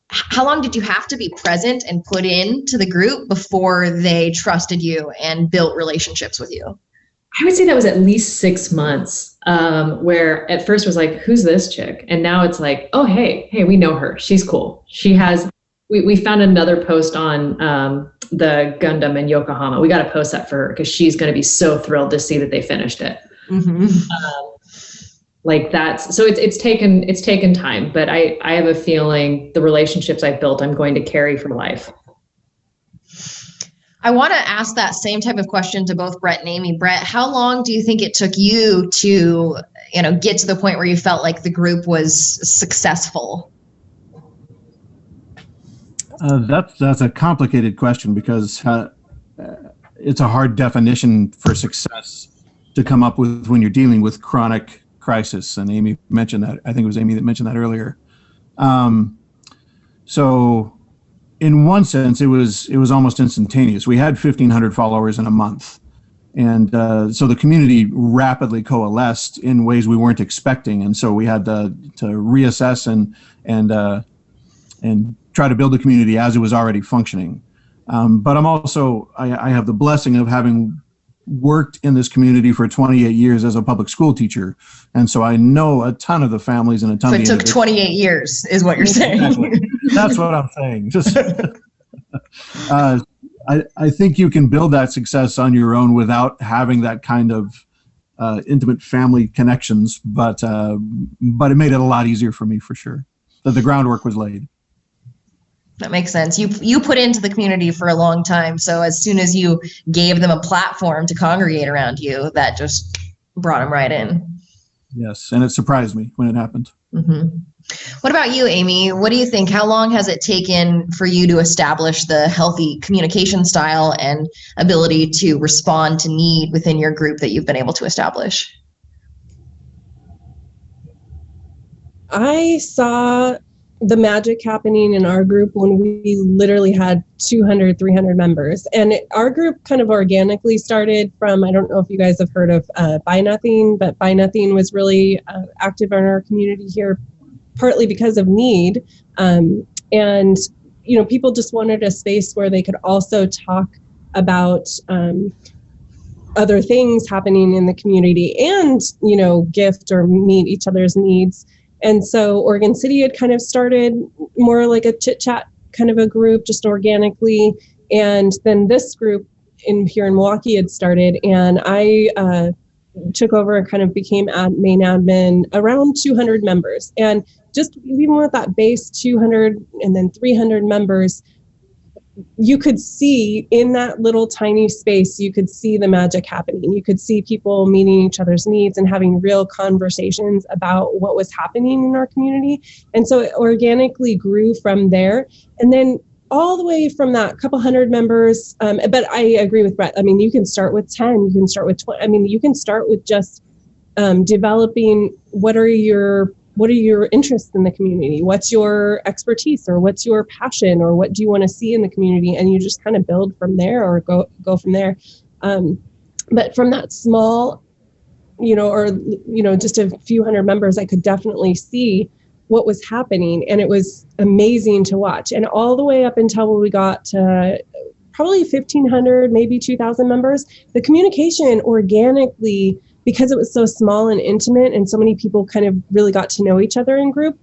How long did you have to be present and put into the group before they trusted you and built relationships with you? I would say that was at least 6 months, where at first was like, who's this chick? And now it's like, oh, hey, we know her. She's cool. We found another post on the Gundam in Yokohama. We got to post that for her because she's going to be so thrilled to see that they finished it. Mm-hmm. It's taken time, but I have a feeling the relationships I've built, I'm going to carry for life. I want to ask that same type of question to both Brett and Amy. Brett, how long do you think it took you to, get to the point where you felt like the group was successful? That's a complicated question because it's a hard definition for success to come up with when you're dealing with chronic crisis. And Amy mentioned that. I think it was Amy that mentioned that earlier. So in one sense, it was almost instantaneous. We had 1,500 followers in a month. And so the community rapidly coalesced in ways we weren't expecting. And so we had to reassess and try to build the community as it was already functioning. But I have the blessing of having worked in this community for 28 years as a public school teacher. And so I know a ton of the families and a ton of the So it took 28 years is what you're saying. Exactly. That's what I'm saying. Just, I think you can build that success on your own without having that kind of intimate family connections. But it made it a lot easier for me, for sure, that the groundwork was laid. That makes sense. You put into the community for a long time. So as soon as you gave them a platform to congregate around you, that just brought them right in. Yes. And it surprised me when it happened. Mm-hmm. What about you, Amy? What do you think? How long has it taken for you to establish the healthy communication style and ability to respond to need within your group that you've been able to establish? I saw the magic happening in our group when we literally had 200, 300 members. And our group kind of organically started from, I don't know if you guys have heard of Buy Nothing, but Buy Nothing was really active in our community here, partly because of need. And, people just wanted a space where they could also talk about other things happening in the community and, gift or meet each other's needs. And so Oregon City had kind of started more like a chit chat kind of a group, just organically. And then this group here in Milwaukee had started, and I took over and kind of became main admin around 200 members. And just even with that base 200 and then 300 members, you could see in that little tiny space, you could see the magic happening. You could see people meeting each other's needs and having real conversations about what was happening in our community. And so it organically grew from there. And then all the way from that couple hundred members. But I agree with Brett. I mean, you can start with 10, you can start with 20. I mean, you can start with just developing what are your interests in the community? What's your expertise, or what's your passion, or what do you want to see in the community? And you just kind of build from there or go from there. But from that small, just a few hundred members, I could definitely see what was happening. And it was amazing to watch. And all the way up until we got to probably 1,500, maybe 2,000 members, the communication organically, because it was so small and intimate and so many people kind of really got to know each other in group,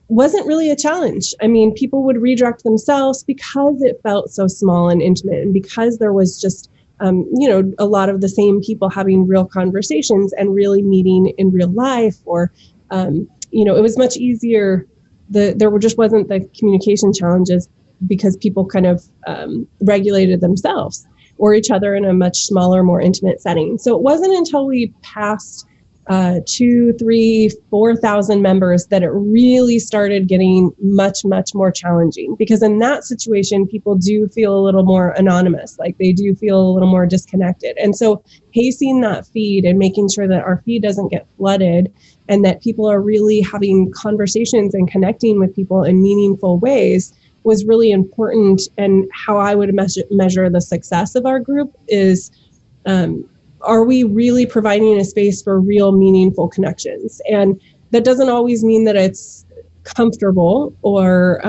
wasn't really a challenge. I mean, people would redirect themselves because it felt so small and intimate, and because there was just, a lot of the same people having real conversations and really meeting in real life, or, it was much easier. There just wasn't the communication challenges because people kind of regulated themselves or each other in a much smaller, more intimate setting. So it wasn't until we passed 2,000, 3,000, 4,000 members that it really started getting much, much more challenging, because in that situation, people do feel a little more anonymous, like they do feel a little more disconnected. And so pacing that feed and making sure that our feed doesn't get flooded and that people are really having conversations and connecting with people in meaningful ways was really important. And how I would measure the success of our group is, are we really providing a space for real meaningful connections? And that doesn't always mean that it's comfortable or,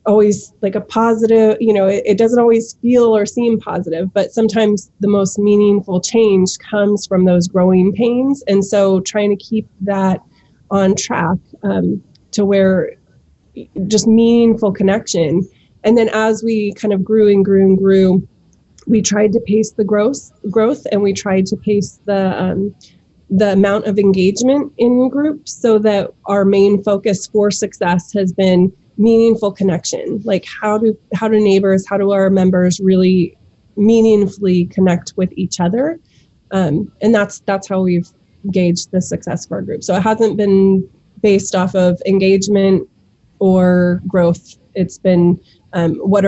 always like a positive, it doesn't always feel or seem positive, but sometimes the most meaningful change comes from those growing pains. And so trying to keep that on track to where just meaningful connection. And then as we kind of grew and grew and grew, we tried to pace the growth, and we tried to pace the amount of engagement in groups, so that our main focus for success has been meaningful connection. Like how do our members really meaningfully connect with each other? And that's how we've gauged the success of our group. So it hasn't been based off of engagement or growth. It's been what's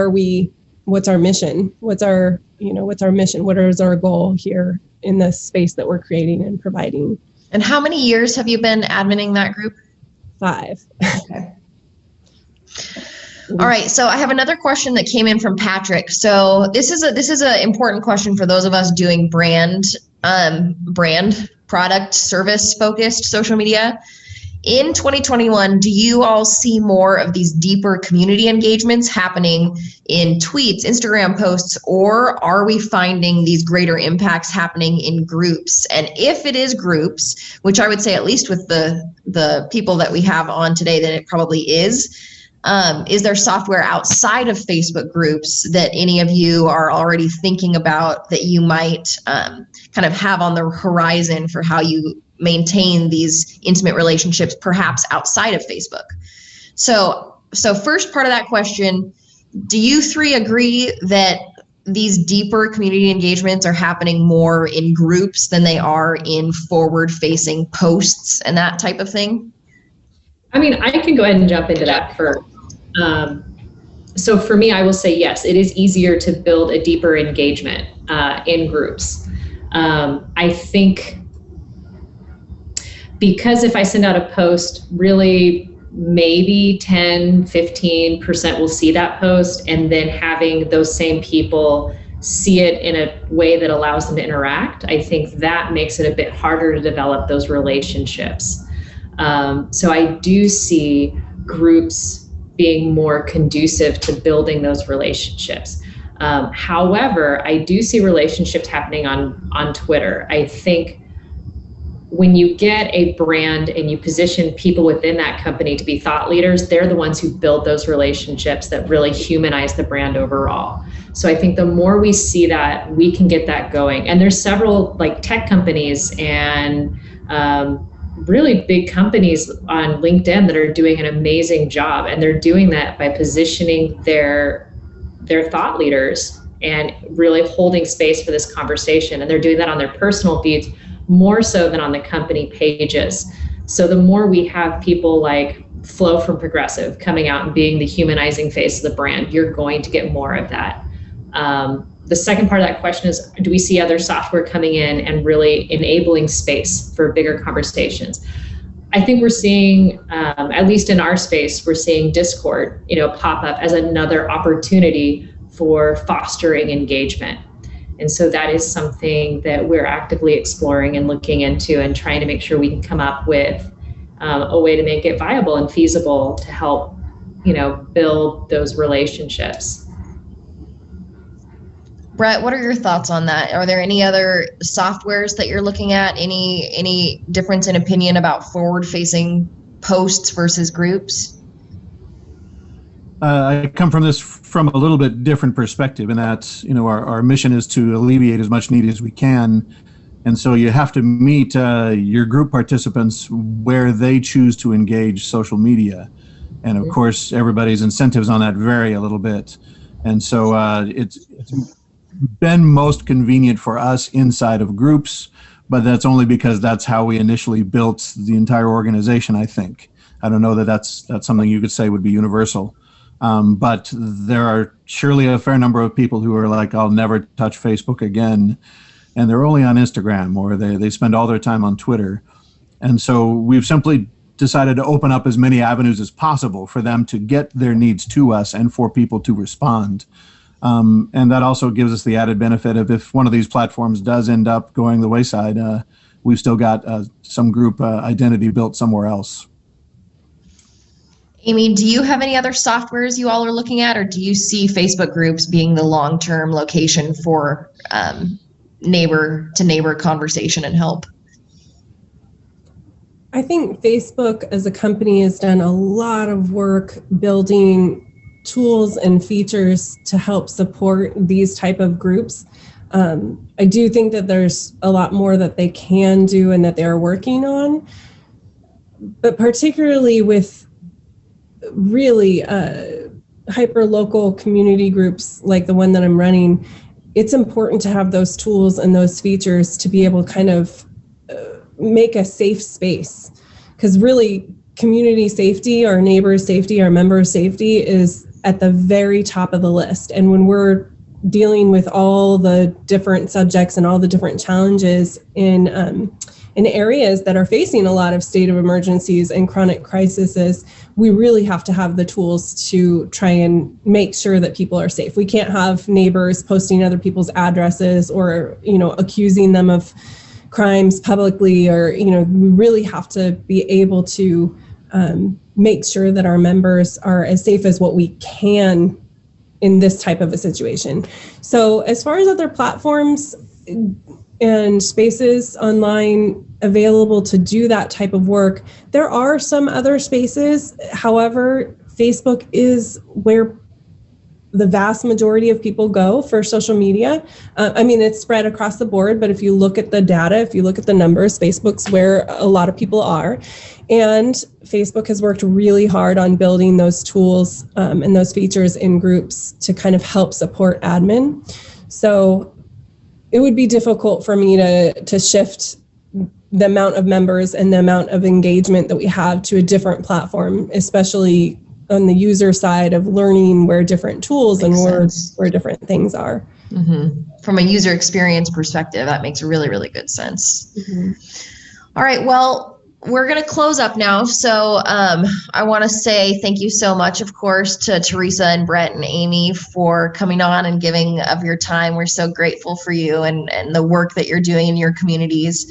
our mission? What's our mission? What is our goal here in this space that we're creating and providing? And how many years have you been adminning that group? 5. Okay. All right. So I have another question that came in from Patrick. So this is an important question for those of us doing brand, product, service focused social media. In 2021, do you all see more of these deeper community engagements happening in tweets, Instagram posts, or are we finding these greater impacts happening in groups? And if it is groups, which I would say at least with the people that we have on today, that it probably is there software outside of Facebook groups that any of you are already thinking about that you might kind of have on the horizon for how you maintain these intimate relationships, perhaps outside of Facebook? So first part of that question, do you 3 agree that these deeper community engagements are happening more in groups than they are in forward-facing posts and that type of thing? I mean, I can go ahead and jump into that first. So for me, I will say yes, it is easier to build a deeper engagement in groups. I think because if I send out a post, really maybe 10, 15% will see that post, and then having those same people see it in a way that allows them to interact, I think that makes it a bit harder to develop those relationships. So I do see groups being more conducive to building those relationships. However, I do see relationships happening on Twitter. I think when you get a brand and you position people within that company to be thought leaders, they're the ones who build those relationships that really humanize the brand overall. So I think the more we see that, we can get that going. And there's several like tech companies and really big companies on LinkedIn that are doing an amazing job. And they're doing that by positioning their thought leaders and really holding space for this conversation. And they're doing that on their personal feeds more so than on the company pages. So the more we have people like Flo from Progressive coming out and being the humanizing face of the brand, you're going to get more of that. The second part of that question is, do we see other software coming in and really enabling space for bigger conversations? I think we're seeing, at least in our space, we're seeing Discord, pop up as another opportunity for fostering engagement. And so that is something that we're actively exploring and looking into and trying to make sure we can come up with a way to make it viable and feasible to help, build those relationships. Brett, what are your thoughts on that? Are there any other softwares that you're looking at? Any difference in opinion about forward-facing posts versus groups? I come from this from a little bit different perspective, and that's, our mission is to alleviate as much need as we can. And so you have to meet your group participants where they choose to engage social media. And of course, everybody's incentives on that vary a little bit. And so it's been most convenient for us inside of groups, but that's only because that's how we initially built the entire organization, I think. I don't know that that's something you could say would be universal. But there are surely a fair number of people who are like, I'll never touch Facebook again. And they're only on Instagram, or they spend all their time on Twitter. And so we've simply decided to open up as many avenues as possible for them to get their needs to us and for people to respond. And that also gives us the added benefit of, if one of these platforms does end up going the wayside, we've still got some group identity built somewhere else. Amy, do you have any other softwares you all are looking at, or do you see Facebook groups being the long-term location for neighbor-to-neighbor conversation and help? I think Facebook as a company has done a lot of work building tools and features to help support these type of groups. I do think that there's a lot more that they can do and that they're working on, but particularly with really hyper-local community groups like the one that I'm running, it's important to have those tools and those features to be able to kind of make a safe space. Because really, community safety, our neighbors' safety, our members' safety is at the very top of the list. And when we're dealing with all the different subjects and all the different challenges in areas that are facing a lot of state of emergencies and chronic crises, we really have to have the tools to try and make sure that people are safe. We can't have neighbors posting other people's addresses or, accusing them of crimes publicly, or, we really have to be able to make sure that our members are as safe as what we can in this type of a situation. So as far as other platforms and spaces online available to do that type of work, there are some other spaces. However, Facebook is where the vast majority of people go for social media. It's spread across the board, but if you look at the data, if you look at the numbers, Facebook's where a lot of people are. And Facebook has worked really hard on building those tools and those features in groups to kind of help support admin. So it would be difficult for me to shift the amount of members and the amount of engagement that we have to a different platform, especially on the user side of learning where different tools and where different things are. Mm-hmm. From a user experience perspective, that makes really, really good sense. Mm-hmm. All right, well, we're going to close up now. So I want to say thank you so much, of course, to Teresa and Brett and Amy for coming on and giving of your time. We're so grateful for you and the work that you're doing in your communities.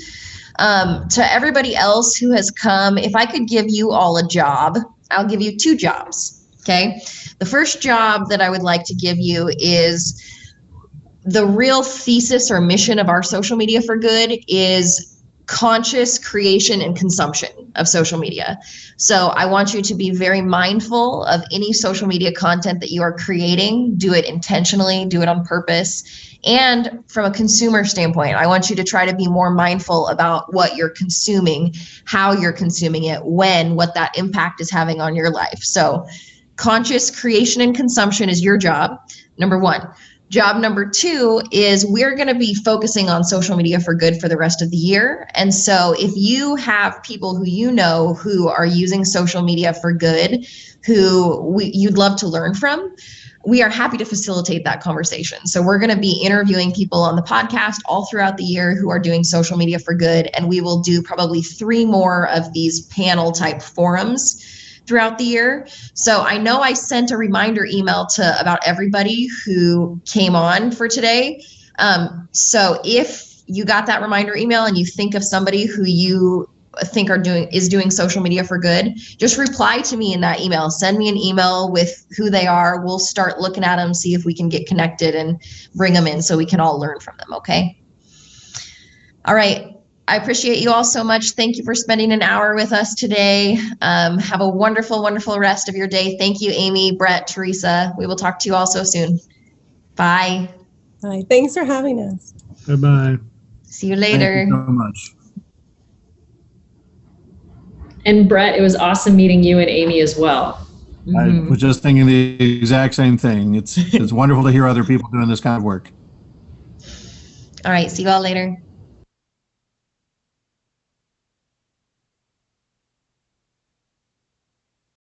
To everybody else who has come, if I could give you all a job, I'll give you 2 jobs, okay? The first job that I would like to give you is the real thesis or mission of our Social Media for Good is conscious creation and consumption of social media. So I want you to be very mindful of any social media content that you are creating. Do it intentionally, do it on purpose. And from a consumer standpoint, I want you to try to be more mindful about what you're consuming, how you're consuming it, what that impact is having on your life. So conscious creation and consumption is your job, number 1. Job number 2 is we're going to be focusing on Social Media for Good for the rest of the year. And so if you have people who are using social media for good, who you'd love to learn from, we are happy to facilitate that conversation. So we're going to be interviewing people on the podcast all throughout the year who are doing social media for good. And we will do probably 3 more of these panel type forums throughout the year. So I know I sent a reminder email to about everybody who came on for today. So if you got that reminder email and you think of somebody who you think is doing social media for good, just reply to me in that email. Send me an email with who they are. We'll start looking at them, see if we can get connected and bring them in so we can all learn from them. Okay. All right. I appreciate you all so much. Thank you for spending an hour with us today. Have a wonderful, wonderful rest of your day. Thank you, Amy, Brett, Teresa. We will talk to you all so soon. Bye. Bye. Thanks for having us. Bye-bye. See you later. Thank you so much. And Brett, it was awesome meeting you and Amy as well. I was just thinking the exact same thing. It's wonderful to hear other people doing this kind of work. All right. See you all later.